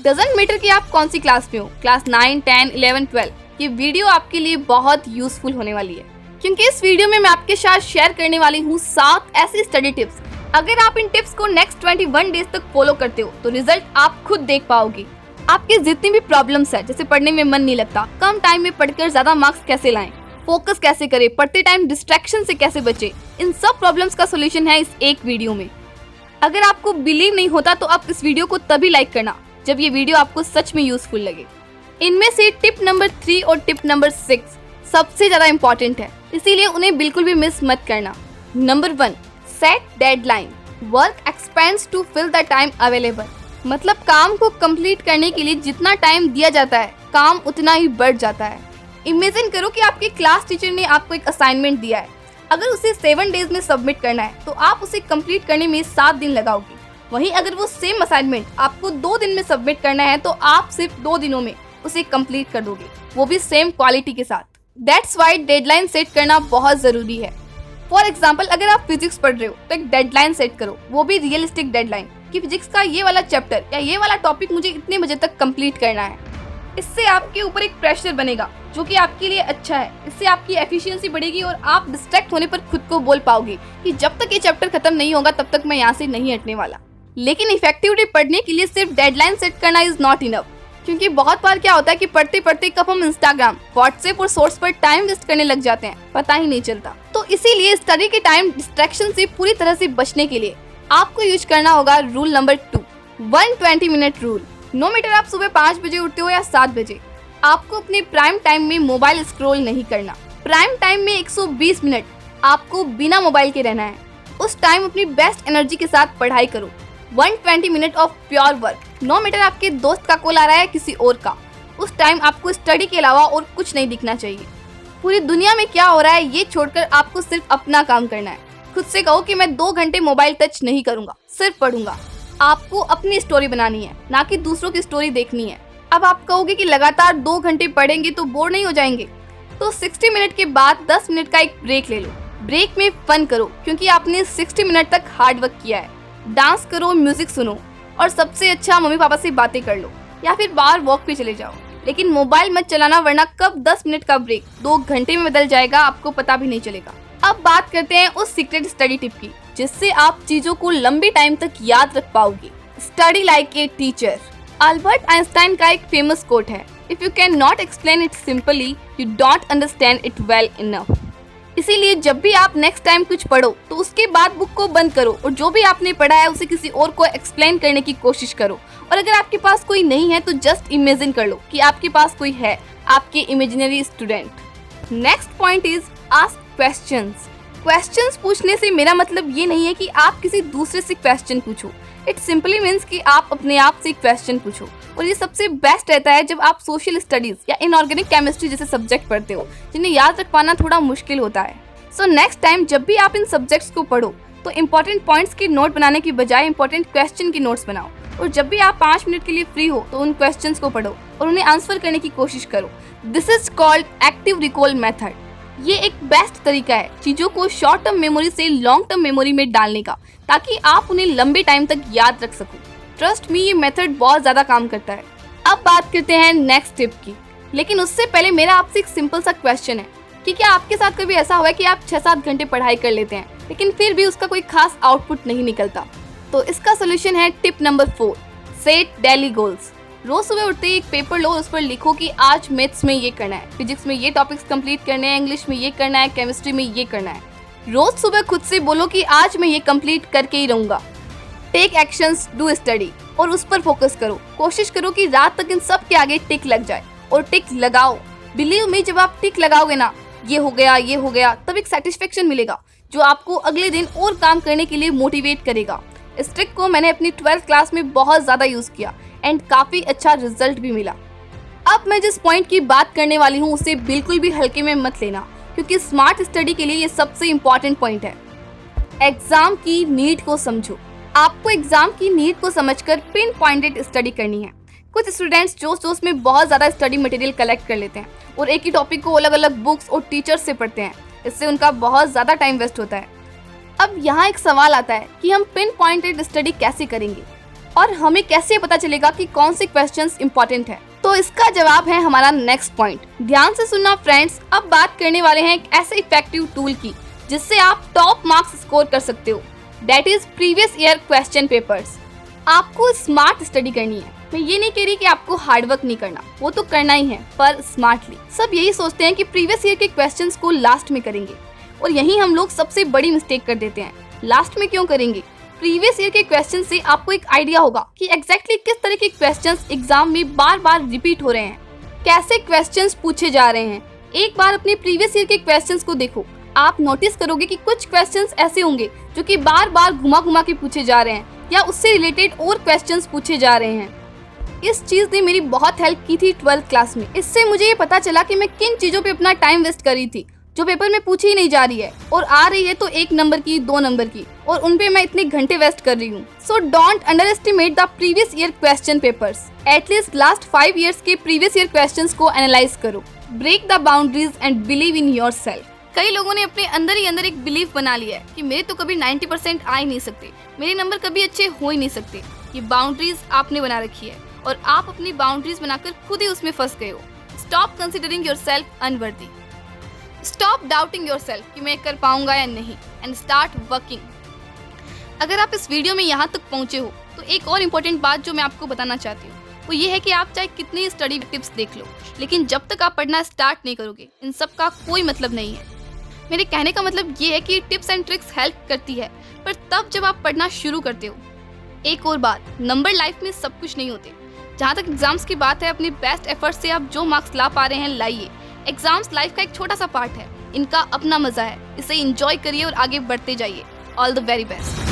Doesn't matter कि आप कौन सी क्लास में हो, क्लास 9, 10, 11, 12, ये वीडियो आपके लिए बहुत यूजफुल होने वाली है, क्योंकि इस वीडियो में मैं आपके साथ शेयर करने वाली हूँ 7 ऐसी स्टडी टिप्स। अगर आप इन टिप्स को नेक्स्ट 21 डेज तक फॉलो करते हो तो रिजल्ट आप खुद देख पाओगे। आपकी जितनी भी प्रॉब्लम्स है, जैसे पढ़ने में मन नहीं लगता, कम टाइम में पढ़कर ज्यादा मार्क्स कैसे लाएं, फोकस कैसे करें, पढ़ते टाइम डिस्ट्रैक्शन से कैसे बचे, इन सब प्रॉब्लम्स का सोल्यूशन है इस एक वीडियो में। अगर आपको बिलीव नहीं होता तो आप इस वीडियो को तभी लाइक करना जब ये वीडियो आपको सच में यूजफुल लगे। इनमें से टिप नंबर 3 और टिप नंबर 6 सबसे ज्यादा इंपॉर्टेंट है, इसीलिए उन्हें बिल्कुल भी मिस मत करना। Number 1, set deadline. Work expands to fill the time available. मतलब काम को कंप्लीट करने के लिए जितना टाइम दिया जाता है, काम उतना ही बढ़ जाता है। इमेजिन करो कि आपके क्लास टीचर ने आपको एक असाइनमेंट दिया है। अगर उसे 7 डेज में सबमिट करना है तो आप उसे कंप्लीट करने में 7 दिन लगाओगे। वहीं अगर वो सेम असाइनमेंट आपको 2 दिन में सबमिट करना है तो आप सिर्फ 2 दिनों में उसे कंप्लीट कर दोगे, वो भी सेम क्वालिटी के साथ। दैट्स वाई डेडलाइन सेट करना बहुत जरूरी है। फॉर एग्जाम्पल, अगर आप फिजिक्स पढ़ रहे हो तो एक डेडलाइन सेट करो, वो भी रियलिस्टिक डेडलाइन, कि फिजिक्स का ये वाला चैप्टर या ये वाला टॉपिक मुझे इतने बजे तक कंप्लीट करना है। इससे आपके ऊपर एक प्रेशर बनेगा जो कि आपके लिए अच्छा है। इससे आपकी एफिशिएंसी बढ़ेगी और आप डिस्ट्रैक्ट होने पर खुद को बोल पाओगे कि जब तक ये चैप्टर खत्म नहीं होगा तब तक मैं यहाँ से नहीं हटने वाला। लेकिन इफेक्टिवली पढ़ने के लिए सिर्फ डेडलाइन सेट करना इज नॉट इनफ, क्योंकि बहुत बार क्या होता है कि पढ़ते पढ़ते कब हम इंस्टाग्राम, व्हाट्सएप और शॉर्ट्स पर टाइम वेस्ट करने लग जाते हैं, पता ही नहीं चलता। तो इसीलिए स्टडी के टाइम डिस्ट्रैक्शन से पूरी तरह से बचने के लिए आपको यूज करना होगा rule number 2, 120 minute rule. No matter आप सुबह 5 बजे उठते हो या 7 बजे, आपको अपने प्राइम टाइम में मोबाइल स्क्रॉल नहीं करना। प्राइम टाइम में 120 मिनट आपको बिना मोबाइल के रहना है। उस टाइम अपनी बेस्ट एनर्जी के साथ पढ़ाई करो। 120 minute off pure work. No matter आपके दोस्त का कॉल आ रहा है किसी और का, उस टाइम आपको स्टडी के अलावा और कुछ नहीं दिखना चाहिए। पूरी दुनिया में क्या हो रहा है ये छोड़कर आपको सिर्फ अपना काम करना है। खुद से कहो कि मैं 2 घंटे मोबाइल टच नहीं करूंगा, सिर्फ पढ़ूंगा। आपको अपनी स्टोरी बनानी है, ना कि दूसरों की स्टोरी देखनी है। अब आप कहोगे कि लगातार 2 घंटे पढ़ेंगे तो बोर नहीं हो जाएंगे, तो 60 मिनट के बाद 10 मिनट का एक ब्रेक ले लो। ब्रेक में फन करो, क्योंकि आपने 60 मिनट तक हार्ड वर्क किया है। डांस करो, म्यूजिक सुनो और सबसे अच्छा मम्मी पापा से बातें कर लो या फिर बाहर वॉक पे चले जाओ। लेकिन मोबाइल मत चलाना, वरना कब 10 मिनट का ब्रेक 2 घंटे में बदल जाएगा आपको पता भी नहीं चलेगा। अब बात करते हैं उस सीक्रेट स्टडी टिप की जिससे आप चीजों को लंबे टाइम तक याद रख पाओगे। Study like a teacher. Albert Einstein का एक फेमस कोट है, if you can not explain it simply you don't understand it well enough. इसीलिए जब भी आप नेक्स्ट टाइम कुछ पढ़ो तो उसके बाद बुक को बंद करो और जो भी आपने पढ़ा है उसे किसी और को एक्सप्लेन करने की कोशिश करो। और अगर आपके पास कोई नहीं है तो जस्ट इमेजिन कर लो कि आपके पास कोई है, आपके imaginary student. Next point is ask questions. Questions पूछने से मेरा मतलब ये नहीं है कि आप किसी दूसरे से क्वेश्चन पूछो। इट सिंपली मीन्स कि आप अपने आप से क्वेश्चन पूछो। और ये सबसे बेस्ट रहता है जब आप सोशल स्टडीज या इनऑर्गेनिक केमिस्ट्री जैसे सब्जेक्ट पढ़ते हो, जिन्हें याद रख पाना थोड़ा मुश्किल होता है। सो नेक्स्ट टाइम जब भी आप इन सब्जेक्ट्स को पढ़ो तो इंपॉर्टेंट पॉइंट्स के नोट बनाने की बजाय इंपॉर्टेंट क्वेश्चन के नोट्स बनाओ। और जब भी आप 5 मिनट के लिए फ्री हो तो उन क्वेश्चंस को पढ़ो और उन्हें आंसर करने की कोशिश करो। This is called active recall method. ये एक बेस्ट तरीका है चीजों को शॉर्ट टर्म मेमोरी से लॉन्ग टर्म मेमोरी में डालने का, ताकि आप उन्हें लंबे टाइम तक याद रख सको। ट्रस्ट मी, ये मेथड बहुत ज्यादा काम करता है। अब बात करते हैं नेक्स्ट टिप की, लेकिन उससे पहले मेरा आपसे एक सिंपल सा क्वेश्चन है कि क्या आपके साथ कभी ऐसा हुआ है कि आप 6-7 घंटे पढ़ाई कर लेते हैं लेकिन फिर भी उसका कोई खास आउटपुट नहीं निकलता? तो इसका सोल्यूशन है tip number 4, set daily goals. रोज सुबह उठते ही एक पेपर लो, उस पर लिखो कि आज मैथ्स में ये करना है, फिजिक्स में ये टॉपिक्स कंप्लीट करने हैं, इंग्लिश में ये करना है, केमिस्ट्री में ये करना है। रोज सुबह खुद से बोलो कि आज मैं ये कंप्लीट करके ही रहूंगा। टेक एक्शंस, डू स्टडी और उस पर फोकस करो। कोशिश करो कि रात तक इन सब के आगे टिक लग जाए और टिक लगाओ। बिलीव मी, जब आप टिक लगाओगे ना, ये हो गया, तब एक सेटिस्फेक्शन मिलेगा जो आपको अगले दिन और काम करने के लिए मोटिवेट करेगा। इस ट्रिक को मैंने अपनी 12th क्लास में बहुत ज्यादा यूज किया एंड काफी अच्छा रिजल्ट भी मिला। अब मैं जिस पॉइंट की बात करने वाली हूँ उसे बिल्कुल भी हल्के में मत लेना, क्योंकि स्मार्ट स्टडी के लिए ये सबसे इम्पोर्टेंट पॉइंट है। एग्जाम की नीड को समझो। आपको एग्जाम की नीड को समझकर पिन पॉइंटेड स्टडी करनी है। कुछ स्टूडेंट्स जोश में बहुत ज़्यादा स्टडी मटेरियल कलेक्ट कर लेते हैं और एक ही टॉपिक को अलग अलग बुक्स और टीचर्स से पढ़ते हैं। इससे उनका बहुत ज़्यादा टाइम वेस्ट होता है। अब यहाँ एक सवाल आता है कि हम पिन पॉइंटेड स्टडी कैसे करेंगे और हमें कैसे पता चलेगा कि कौन से क्वेश्चंस इंपॉर्टेंट है? तो इसका जवाब है हमारा नेक्स्ट पॉइंट। ध्यान से सुनना फ्रेंड्स, अब बात करने वाले हैं एक ऐसे इफेक्टिव टूल की जिससे आप टॉप मार्क्स स्कोर कर सकते हो। That is previous year question papers. आपको स्मार्ट स्टडी करनी है। मैं ये नहीं कह रही कि आपको हार्डवर्क नहीं करना, वो तो करना ही है, पर स्मार्टली। सब यही सोचते हैं कि प्रीवियस ईयर के क्वेश्चंस को लास्ट में करेंगे, और यही हम लोग सबसे बड़ी मिस्टेक कर देते हैं। लास्ट में क्यों करेंगे? प्रीवियस ईयर के क्वेश्चन से आपको एक आइडिया होगा कि एग्जैक्टली किस तरह के क्वेश्चंस एग्जाम में बार बार रिपीट हो रहे हैं, कैसे क्वेश्चंस पूछे जा रहे हैं। एक बार अपने प्रीवियस ईयर के क्वेश्चंस को देखो, आप नोटिस करोगे कि कुछ क्वेश्चंस ऐसे होंगे जो कि बार बार घुमा घुमा के पूछे जा रहे हैं, या उससे रिलेटेड और क्वेश्चंस पूछे जा रहे हैं। इस चीज ने मेरी बहुत हेल्प की थी 12th क्लास में। इससे मुझे ये पता चला कि मैं किन चीजों पे अपना टाइम वेस्ट कर रही थी जो पेपर में पूछी ही नहीं जा रही है, और आ रही है तो 1 नंबर की, 2 नंबर की, और उन पे मैं इतने घंटे वेस्ट कर रही हूँ। So don't underestimate the previous year question papers. At least last 5 years के प्रीवियस ईयर क्वेश्चंस को एनालाइज करो। Break the boundaries and believe in yourself. कई लोगों ने अपने अंदर ही अंदर एक बिलीफ बना लिया है कि मेरे तो कभी 90% आ ही नहीं सकते, मेरे नंबर कभी अच्छे हो ही नहीं सकते। ये बाउंड्रीज आपने बना रखी है, और आप अपनी बाउंड्रीज बनाकर खुद ही उसमें फंस गए हो। Stop considering yourself unworthy. Stop doubting yourself कि मैं कर पाऊंगा या नहीं, एंड स्टार्ट वर्किंग। अगर आप इस वीडियो में यहाँ तक पहुँचे हो तो एक और इम्पोर्टेंट बात जो मैं आपको बताना चाहती हूँ वो ये है कि आप चाहे कितनी स्टडी टिप्स देख लो, लेकिन जब तक आप पढ़ना स्टार्ट नहीं करोगे इन सब का कोई मतलब नहीं है। मेरे कहने का मतलब ये है कि टिप्स एंड ट्रिक्स हेल्प करती है, पर तब जब आप पढ़ना शुरू करते हो। एक और बात, नंबर लाइफ में सब कुछ नहीं होते। जहाँ तक एग्जाम्स की बात है, अपने बेस्ट एफर्ट से आप जो मार्क्स ला पा रहे हैं लाइए। एग्जाम्स लाइफ का एक छोटा सा पार्ट है, इनका अपना मजा है, इसे एंजॉय करिए और आगे बढ़ते जाइए। All the very best.